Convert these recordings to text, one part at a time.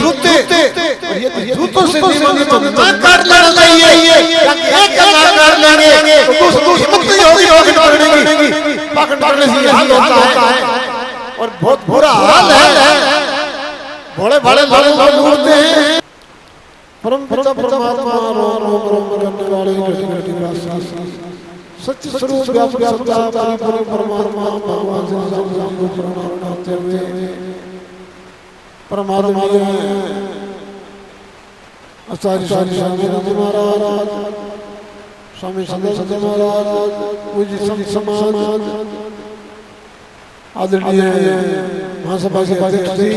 जूते जूतों से नाक काट लेना चाहिए। एक का नाक काट लेंगे तो दूसरी हिम्मत नहीं होगी पकड़ने की, पकड़ने से हाल होता है और बहुत बुरा हाल है। बड़े बड़े बड़े लोग ढूंढते हैं परम पिता परमात्मा रोम रोम रोम करने वाले घटी घटी सच्चे स्वरूप व्यापक सत्ता परिपूर्ण परमात्मा भगवान से नाम को प्रणाम करते हुए परमात्मा आचार्य स्वामी महाराज, स्वामी सदस्य महाराज, पूज्य संत समाज, आदरणीय महासभा के अध्यक्ष जी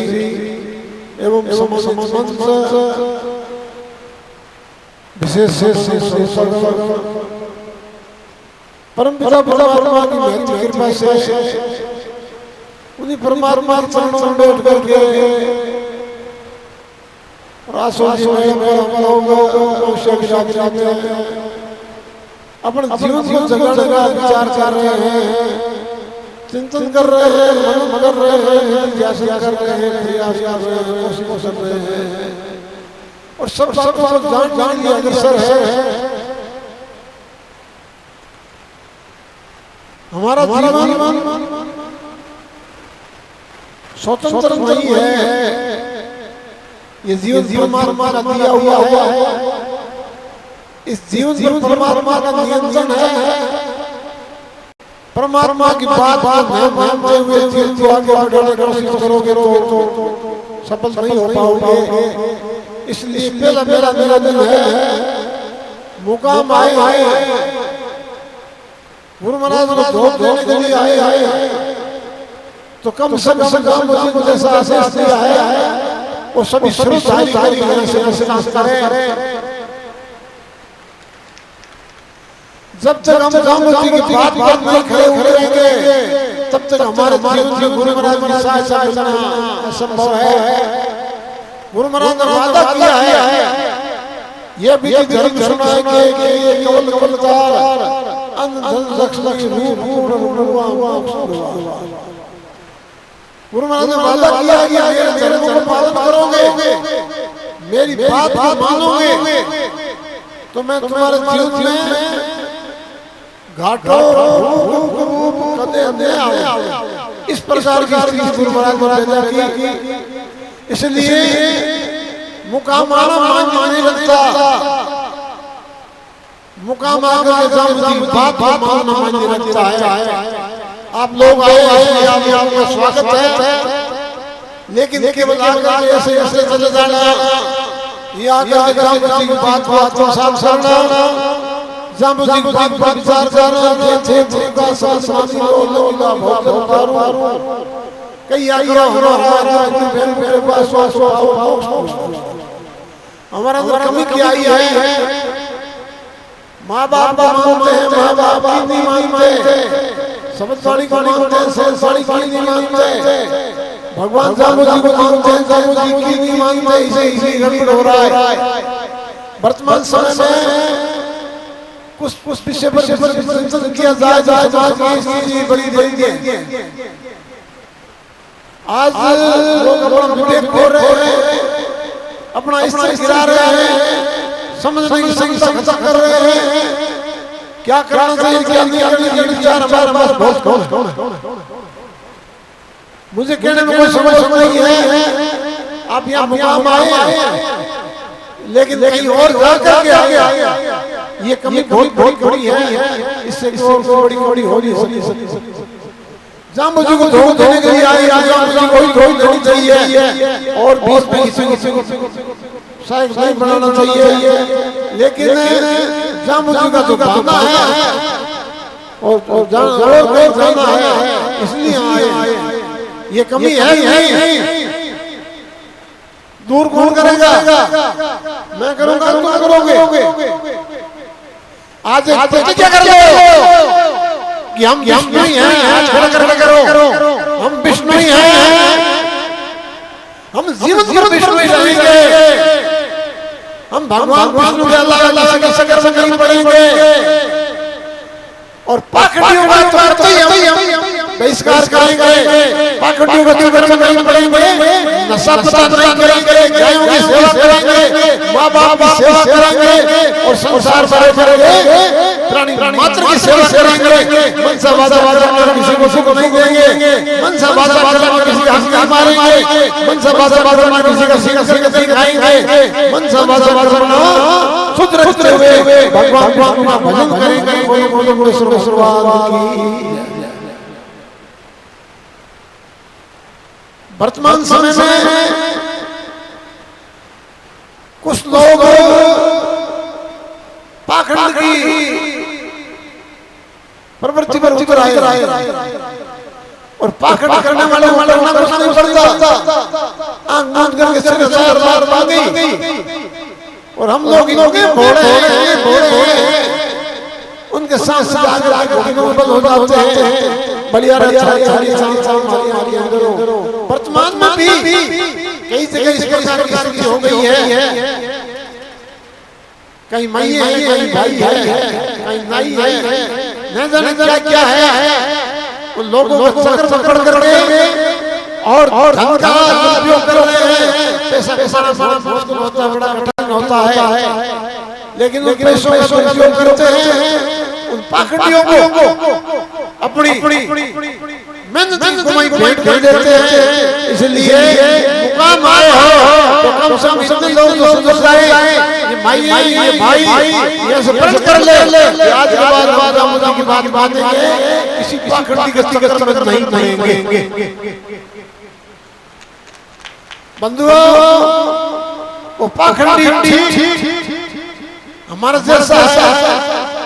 एवं समस्त विशेष परम पिता परमात्मा की महती कृपा से उन्हीं परमात्मा के चरणों में बैठ करके अपने जीवन को जगह जगह विचार कर रहे हैं, चिंतन कर रहे हैं, मन कर रहे हैं, जिज्ञासा कर रहे हैं, प्रयास कर रहे हैं, कोशिश कर रहे हैं और सब बातों को जान लिया अग्रसर है। हमारा जीवन स्वतंत्र नहीं है, ये जीवन परमात्मा का दिया हुआ है। इस जीवन पर परमात्मा का नियंत्रण है। परमात्मा की बात मानते हुए जीवन को आगे बढ़ाने की कोशिश करोगे तो सफल नहीं हो पाओगे। इसलिए मेरा दिन है, मुकाम आए गुरु महाराज को धोख देने के लिए आए तो कम से कम मुझे जैसा आशीष दिया है वो सभी शुरू से करें। जब तक हम राममूर्ति की बात नहीं खड़े उतरेंगे तब तक हमारे जीवन में गुरु महाराज की सहायता मिलना असंभव है। गुरु महाराज ने वादा किया है, ये भी धर्म सुनाएंगे कि ये केवल कलकार गुरु महाराज ने वादा किया कि मेरे धर्म को पालन करोगे, मेरी बात मानोगे तो मैं तुम्हारे जीवन में घाटों इस प्रकार की गुरु महाराज ने पैदा की। इसलिए मुकाम आना माने लगता, मुकाम आकर के बात मानना लगता है। आप लोग आए आपका स्वागत है, लेकिन केवल आकर ऐसे ऐसे चले जाना, ये आकर के बात को सामना जामुजी को विचार करना थे का सासमानी लोला बहुत तारू कई आकर हमारा मेरे पास हमारा अंदर कमी क्या आई है। माँ बाप मानते हैं, माँ बाप नहीं मानते, समझ साड़ी को मानते हैं, समझ साड़ी को नहीं मानते, भगवान जामुजी को मानते हैं, जामुजी की नहीं मानते। इसी गड़बड़ हो रहा है वर्तमान समय में। कुछ विषय पर चिंतन किया जाए बड़ी आज लोग अपना विवेक खो रहे हैं, अपना स्तर गिरा रहे हैं, समझने की संघर्ष कर रहे हैं। क्या करना चाहिए क्या नहीं करना चाहिए विचार हमारे पास बहुत कौन है। मुझे कहने में कोई समझ नहीं है। आप यहाँ मुकाम आए लेकिन कहीं और जाकर के आगे ये कमी बहुत बड़ी है। इससे बड़ी होनी जामुजी को धोख देने के लिए आई कोई देनी चाहिए और बीच में शायद नहीं बनाना चाहिए, लेकिन जामुजी का जो गाना है और जाना है इसलिए आए। ये कमी है दूर कौन करेगा? मैं करूंगा, तुम करोगे। आज क्या कर लो कि हम विष्णु ही हैं, आज खड़ा करो हम विष्णु ही हैं, हम जीवन भर विष्णु ही रहेंगे, हम भगवान विष्णु के अल्लाह की शक्ल में नहीं पड़ेंगे और पाखंडियों का तो हम बहिष्कार करेंगे, पाखंडियों को दूर करने पड़ेंगे, नशा पता नहीं करेंगे, गायों की सेवा करेंगे, माँ बाप की सेवा करेंगे और संसार सारे करेंगे, प्राणी मात्र की सेवा करेंगे, मनसा बाजा बाजा किसी को सुख नहीं देंगे, मनसा बाजा बाजा किसी का हक मारेंगे, मनसा बाजा बाजा किसी का सिंह दिखाएंगे, मनसा बाजा बाजा शुद्ध हुए भगवान का भजन करेंगे। बोलो बोलो बोलो शुरुआत की। वर्तमान समय में कुछ लोग पाखंड की प्रवृत्ति पर आए और पाखंड करने वाले को कुछ नहीं पड़ता, आंख मूंद करके सिर चार बार आ गई और हम लोग इनके घोड़े उनके साथ आगे हो जाते हैं, बढ़िया वर्तमान में भी कई जगह इस प्रकार की स्थिति हो गई है, कहीं माई है, कहीं भाई है, कहीं नाई है, न जाने क्या है, उन लोगों को पकड़ करके और धन का उपयोग कर रहे हैं, पैसा मुश्किल होता है, बड़ा कठिन होता है, लेकिन उन पैसों का उपयोग करते हैं उन पाखंडियों को अपनी मेहनत की कमाई भेंट कर देते हैं। इसलिए मुकाम आए हो तो कम से कम इतने लोग जो सुधर जाए, ये माई ये भाई ये सब प्रण कर ले, आज के बाद हम की बात बातेंगे, किसी पाखंडी गति नहीं पड़ेंगे। बंधुओं, वो पाखंडी हमारा जैसा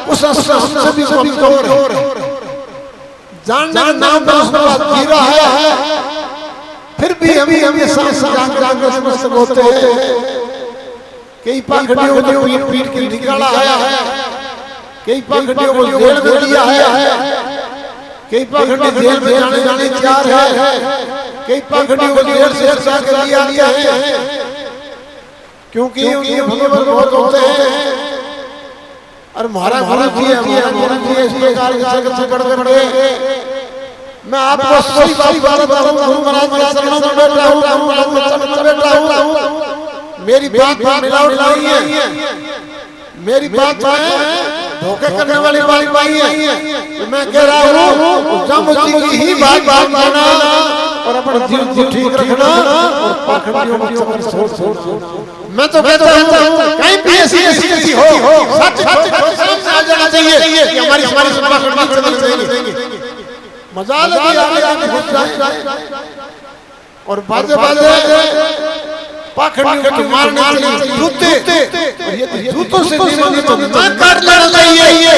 उस हमसे भी कमजोर है, जानने का नाम पर उसके बाद जी रहा है, फिर भी हम ये जान समझ होते हैं। कई पाखंडियों को पीट के निकाला है, कई पाखंडियों को जेल में लिया है, कई पाखंडी जेल में जाने तैयार है, कई पाखंडियों को जेल से हटा कर लिया है, क्योंकि उनके भगवान बहुत होते हैं। और महाराज जी इस प्रकार से पकड़ करके मैं आपको सही बात बता रहा हूँ, गुरु महाराज के चरणों में बैठा हूँ, मेरी बात में मिलावट नहीं है, मेरी बात में धोखे करने वाली बात नहीं है। मैं कह रहा हूँ जामुजी की ही बात मानना और अपना जीवन को ठीक रखना और पाखंडियों को मैं तो कहता हूँ कहीं भी ऐसी स्थिति हो सच सामने आ जाना चाहिए कि हमारी पाखंडी चलनी चाहिए। मजाल है आगे घुस जाए और बाजे पाखंडियों को मारने चाहिए, जूते जूतों से नहीं तो ना काट लेना चाहिए,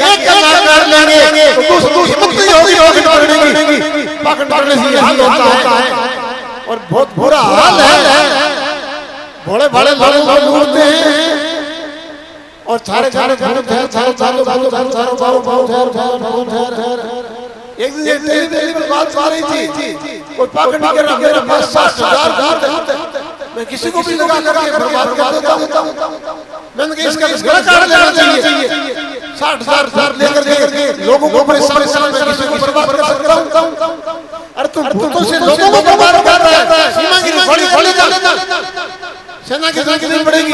एक ना काट लेंगे तो दूसरी हिम्मत नहीं होगी पाखंड करने से हाल होता है और बहुत बुरा हाल है। बड़े बड़े लोग उड़ते हैं और सारे एक दिन बात आ रही थी, कोई पाखंडी के रंग मेरे पास 60,000 मैं किसी को भी लगा करके बर्बाद कर देता हूँ। मैंने कहा इसका गला काट लेना चाहिए, 60,000 लेकर के लोगों को परेशान में किसी को बर्बाद कर सकता हूँ। अरे तुम भूतों से लोगों को बर्बाद कर रहा है, सीमा की बड़ी सेना की संख्या नहीं बढ़ेगी,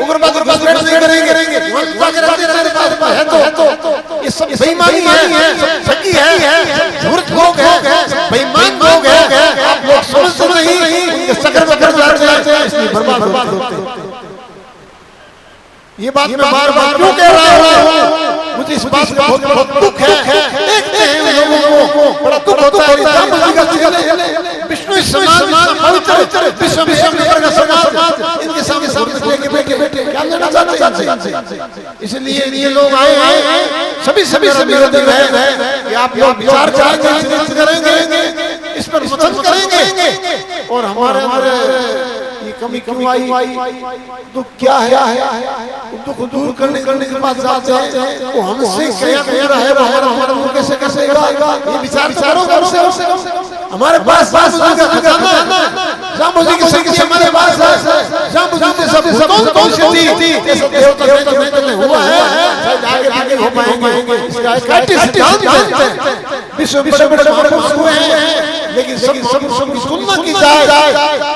उग्रवाद नहीं करेंगे, है तो ये सब बेईमानी है, ठगी है, झूठ लोग है, बेईमान लोग है, आप लोग समझते नहीं, इनके चक्कर में पड़ जाते हैं, इसलिए बर्बाद होते हैं। ये बात मैं बार-बार क्यों कह रहा हूँ, मुझे इस बात का बहुत दुख है। देखते हैं लोगों को बड़ा दुख होता है, विष्णु समाज पवित्र विश्व का समाज इनके सामने बैठे क्या लेना चाहते हैं। इसलिए ये लोग आए सभी विरोधी है कि आप लोग विचार करेंगे, इस पर मंथन करेंगे और हमारे ये कमी आई दुख क्या है, दुख दूर करने के बाद जाते हैं वो हमसे क्या कह रहा है, हमारा मुंह कैसे ये विचार करो। हमारे पास जामुजी की संख्या हमारे पास है, जामुजी सब कौन सी थी देवता हुआ है, आगे हो पाएंगे। इसका इकट्ठे सिद्धांत हैं, विश्व बड़े बड़े महापुरुष हुए हैं, लेकिन सब की तुलना की जाए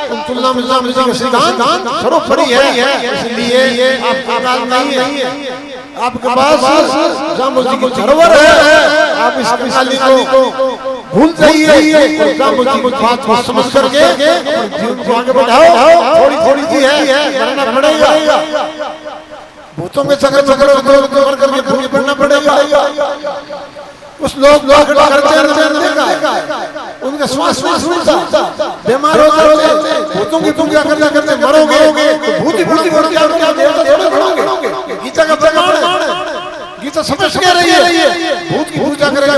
उन तुलना में इस्लाम का सिद्धांत सर्वोपरि है। इसलिए आपका काल नहीं है, आपके पास जामुजी की धरोहर है, आप इस कहानी को भूल जाइए, जामुजी की बात को समझ करके जीवन को आगे बढ़ाओ। थोड़ी थोड़ी सी है, करना पड़ेगा, भूतों के चक्कर करके भूल पड़ना पड़ेगा। कुछ लोग करते हैं, उनका श्वास बीमार हो जाते, भूतों की पूजा करते मरोगे तो भूत ही बढ़ोगे। गीता का प्रमाण है, गीता समझ के रही है, भूत की पूजा करेगा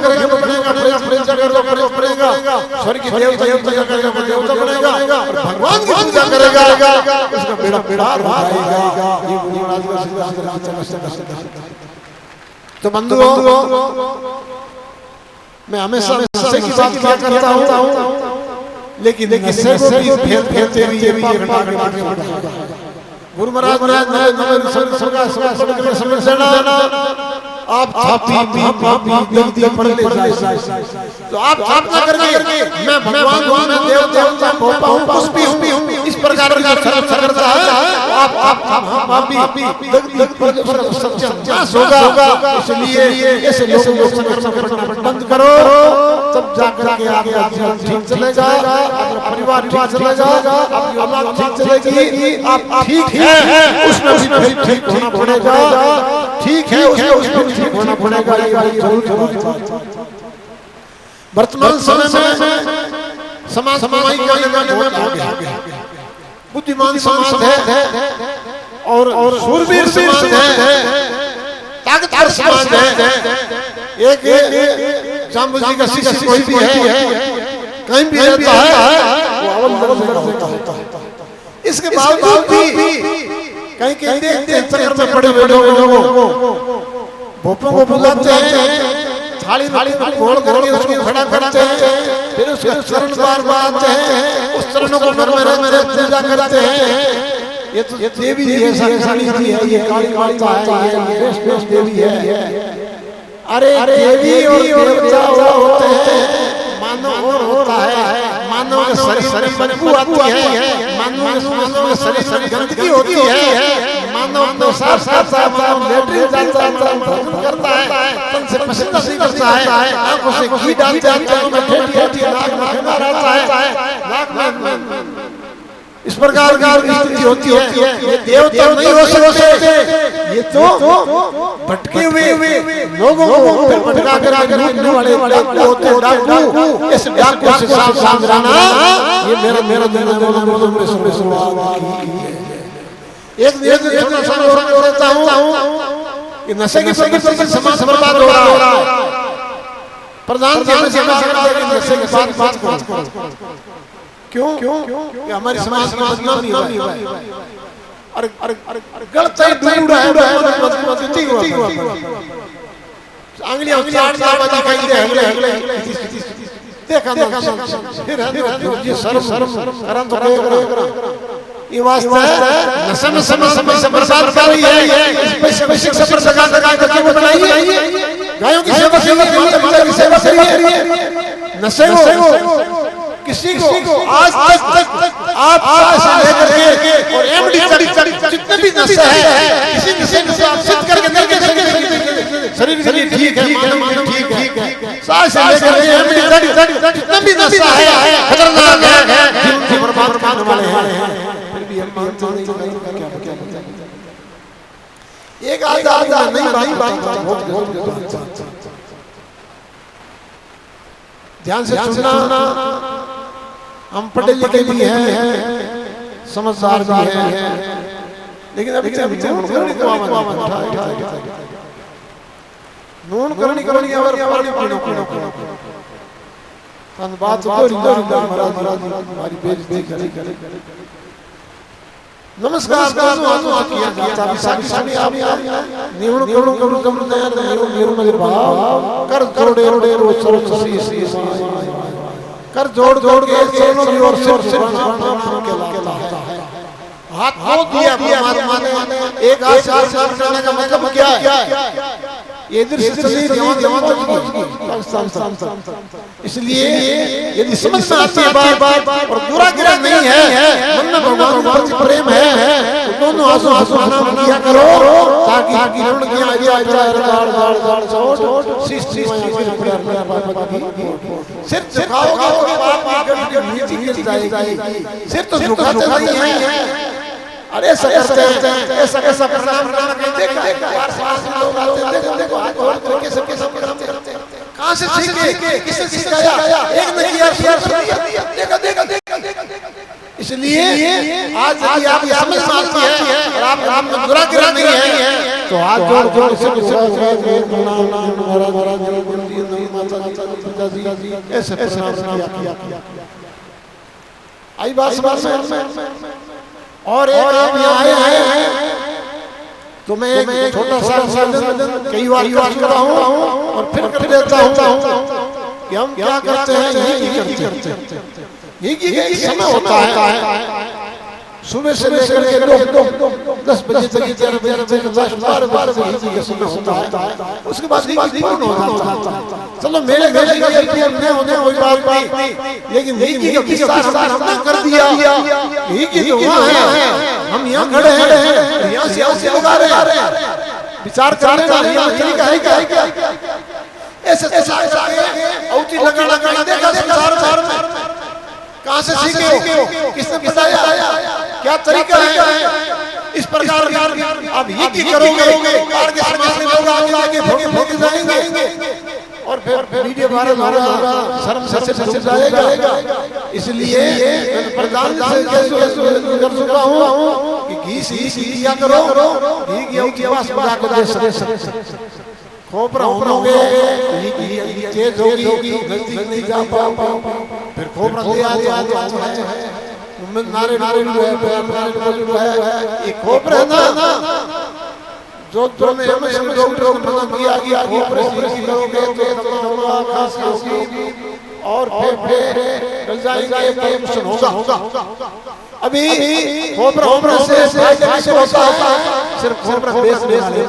स्वर्ग की देवता बनेगा, भगवान की पूजा करेगा, उसका बेड़ा पार होगा। ये गुरु महाराज का सिद्धांत। तो बंधुओं, मैं हमेशा नशे की बात क्या करता हूँ, लेकिन नशे को भी फैलते हुए गुरु महाराज आप जल्दी पढ़ ले तो आप ना करके मैं भगवान मैं देवता हूँ, कुछ भी हूँ, इस प्रकार का करता है, आप होगा। इसलिए ऐसे लोगों को बंद करो, तब जाकर के आपका जीवन ठीक चलेगा, आपका परिवार ठीक चलेगा, आपकी औलाद ठीक चलेगी। आप ठीक है उसमें भी ठीक होना पड़ेगा, ठीक है उसमें भी ठीक होना पड़ेगा। वर्तमान समय में समाज समाज बुद्धिमान समाज है और शूरवीर समाज है, ताकतवर समाज है। एक जामुजी का शिष्य कोई भी है, कहीं भी रहता है, वो अव्वल दर्जे का होता है। इसके बावजूद भी कहीं देखते चक्कर में पड़े हुए लोगों को भोपों को बुलाते हैं, थाली घोल करके उसको खड़ा करते हैं, फिर उसका चरण बार आते हैं, उस चरणों को मेरे पूजा करते हैं। ये तो देवी है, सारी है, ये काली माता है, ये देवी है। अरे देवी और देवता होते हैं, मानव और होता है, मानव का शरीर बदबू आती है, मानव का शरीर गंदगी होती है, मानव तो साफ करता है, मानव लेटरिन जाता है, तन से पसीना निकलता है, आंखों से घी डालते हैं, नाक में रहता है, नाक में इस प्रकार की स्थिति होती है। ये देवता नहीं हो सकते, ये तो भटके हुए लोगों को फिर भटका कर लूटने वाले होते हैं डाकू। इस डाकू से सावधान रहना, ये मेरा एक छोटा सा बोलता हूँ कि नशे की प्रवृत्ति से समाज बर्बाद हो रहा है। प्रधान नशे के साथ बात करो, क्यों कि हमारी समाज में बदनामी हुआ है। अरे गलत है, दूर है, अंगलियां चाटता हुआ दिखाई दे, देखा फिर ये शर्म तो ये वास्ता है नशे समय से बर्बाद कर रही है। बेसिक सफर सगा बच्चों को बनाइए, गायों की सेवा की सेवा करिए। नशे को किसी को आज तक आप से लेकर के और एमडी तक जितने भी नशे हैं, किसी को सिद्ध करके शरीर के लिए ठीक है, मानव ठीक है, सांस से लेकर के एमडी तक जितना भी नशा है खतरनाक है, जीवन बर्बाद करने वाले हैं। फिर भी हम मानते नहीं, क्या एक आदमी नहीं बात ध्यान से सुनना। हम पढ़े लिखे भी हैं, समझदार भी हैं, लेकिन अभी नून करनी बात नमस्कार कर जोड़ के दोनों की ओर से हाथ धो दिया परमात्मा ने। एक हाथ से करने का मतलब क्या है? ये इधर से चली जवान पाकिस्तान। इसलिए यदि समझ में आती है बात और बुरा गिरा नहीं है, मन में भगवान के प्रति प्रेम है, तो दोनों आंसू आना किया करो ताकि रण की आगे गाड़ चोट शीश सिर झुकाओगे तो बाप की नीचे गिर जाएगी। सिर तो झुकाते नहीं है। अरे ऐसा कैसा प्रणाम देखा यार, लोग आते देखो हाथ जोड़ के सबके सब करते हैं। कहां से सीखे, किसने सिखाया? एक नहीं यार देखा। इसलिए आज यदि आप समझ में आती है और आप में बुरा गिरा नहीं है तो हाथ जोड़ से ऐसे प्रणाम किया। आई बात में और एक आप यहाँ आए हैं तो मैं एक छोटा सा कई बार करता हूँ और फिर कर देता हूँ कि हम क्या करते हैं, यही करते हैं। यही समय होता है सुबह से लेकर के लोग 10 बजे तक 11 बजे तक 12 बजे समय होता है। उसके बाद पूर्ण हो जाता है। चलो मेरे घर में होने कोई बात नहीं, लेकिन यही का विस्तार हमने कर दिया। यही की जो वहाँ है, हम यहाँ खड़े हैं, यहाँ से लोग आ रहे हैं, विचार करने का ऐसे औची लगा देखा संसार में कहां से सीखे हो, किसने बताया, क्या तरीका है? इस प्रकार अब ये की करोगे आगे समाज में लोग आगे भोग जाएंगे और फिर वीडियो वायरल होगा, शर्म से जाएगा। इसलिए प्रधान से कर चुका हूं कि घी किया करो, घी की आवाज बजा कर खोपरा होगे तेज होगी, नजदीक नहीं जा पाओ, फिर खोपरा ले आ नारे ये खोपरा ना जो में हमें डॉक्टर किया गया खोपरे करोगे तो खांसी होगी और फिर जाएंगे होगा। अभी खोपरा से होता है सिर्फ खोपरा बेचने वाले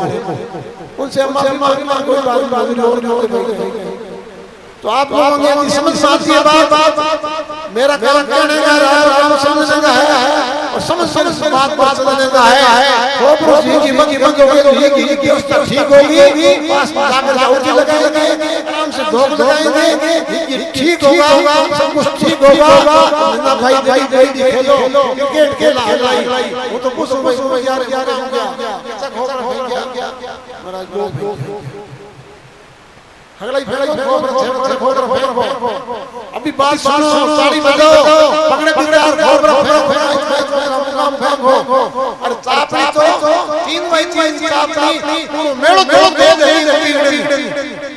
उनसे कोई बात। तो आप लोगों ने समझ आती है बात, मेरा काम करने का काम समझने का है और समझ बात समझने का है। खोपरों की मत होगी तो ये ठीक होगी, पास जाकर जाऊंगी लगाएंगे, आराम से धोख लगाएंगे, ठीक होगा, सब कुछ ठीक होगा। ना भाई खेलो क्रिकेट खेला वो तो कुछ यार मेरा जो अभी बात सुनो, ताली बजाओ, पकड़े और चापड़ी तो 3x3 चापड़ी मेड़ो दे दे।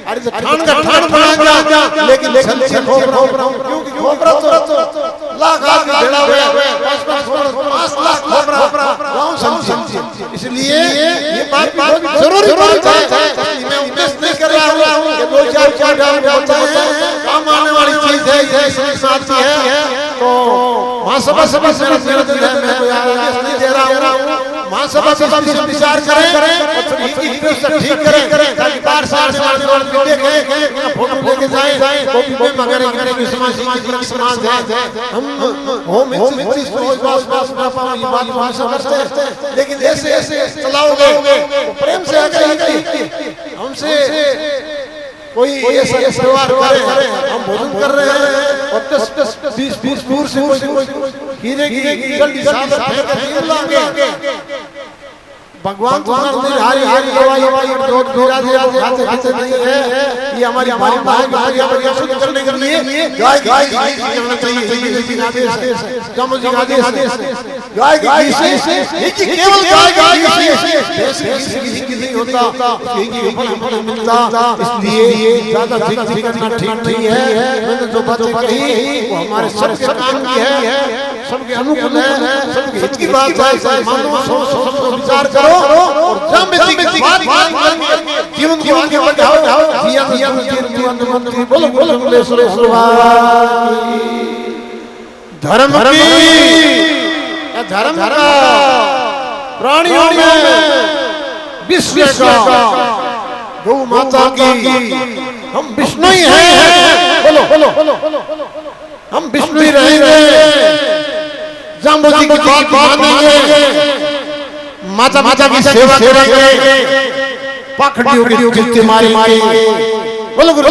अरे ठान बनाएगा लेकिन क्योंकि खोपरा तो लाख आदमी भेड़ा हुआ है, 5 लाख खोपरा गाँव समझिए। इसलिए ये बात जरूरी बात है। मैं उद्देश्य नहीं कर रहा हूँ कि 2-4 डाल होता है, काम आने वाली चीज है, साथ है तो वहाँ सभा मेरा दिल है, मैं नहीं दे रहा हूँ। वहाँ सभा विचार करें, ठीक करें ताकि बार साल फोटो लेके जाए समाज है। हम लेकिन ऐसे चलाओगे प्रेम से हमसे कोई ऐसा व्यवहार करे, हम भोजन कर रहे हैं और 10-20 दूर से हीरे की जल्दी भगवान हारी खाते नहीं है। ये हमारी भाई शुद्ध करने के लिए गाय केवल नहीं होता, इसलिए ज्यादा करना ठीक नहीं है। मैंने जो बातें कही वो हमारे सबके काम की है, सबके अनुकूल है, सबके हित की बात है। विचार करो और जीवन के बढ़ाओ, धर्म का प्राणियों में विश्व का गौ माता की हम विष्णु ही हैं। बोलो बोलो हम विष्णु ही रहेंगे। जाम्बुजी की बात मानेंगे, माता माता की सेवा करेंगे, पाखंडियों की जुत्ती मारेंगे। बोलो गुरु